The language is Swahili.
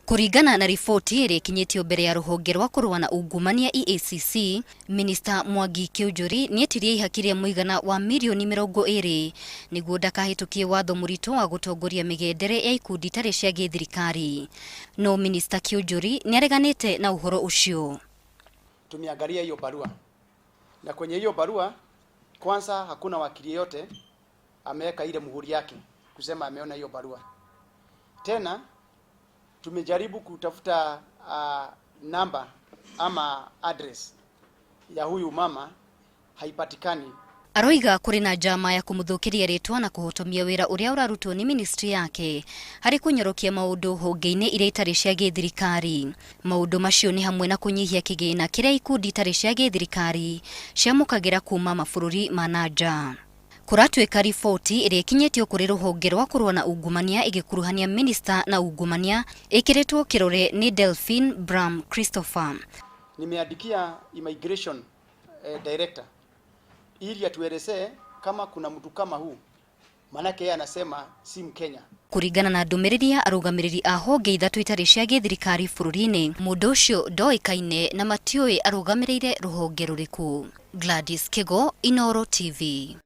Kuringana na riboti ĩrĩa ikinyĩtio mbere ya rũhonge rwa kũrũa na ungumania EACC, Minista Mwangi Kiunjuri nĩetirie ihaki rĩa mũigana wa mirioni 20 nĩguo ndakahĩtũkie watho mũritũ wa gũtongoria mĩgendere ya ikundi itarĩ cia gĩthirikari. No Minista Kiunjuri nĩareganĩte na ũhoro ũcio. Tumeangalia hiyo barua. Na kwenye hiyo barua kwanza hakuna wakili yote ameweka ile muhuri yake kusema ameona hiyo barua. Tena tumejaribu kutafuta namba ama address ya huyu mama, haipatikani. Aroiga kũrĩ na njama ya kũmũthũkĩria rĩtwa na kũhotomia wĩra ũrĩa ũrarutwo nĩ ministry yake harĩ kũnyorokia maũndũ honge-inĩ iria itarĩ cia gĩthirikari. Maũndũ macio nĩ hamwe na kũnyihia kĩgĩna kĩrĩa ikundi itarĩ cia gĩthirikari ciamũkagĩra kuma mabũrũri ma nanja. Kũratuĩka riboti ĩrĩa ikinyĩtio kũrĩ rũhonge rwa kũrũa na ungumania ĩgĩkuruhania minister na ungumania ĩkĩrĩtwo kĩrore nĩ Delphine Bram Christopher. Nimeandikia immigration director ili atuelezee kama kuna mtu kama huu, manake yeye anasema si Mkenya. Kuringana na ndũmĩrĩri ya arũgamĩrĩri a honge ithatũ itarĩ cia gĩthirikari bũrũri-inĩ, mũndũ ũcio ndoĩkaine na matiũĩ arũgamĩrĩire rũhonge rũrĩkũ. Gladys Kigo, Inooro TV.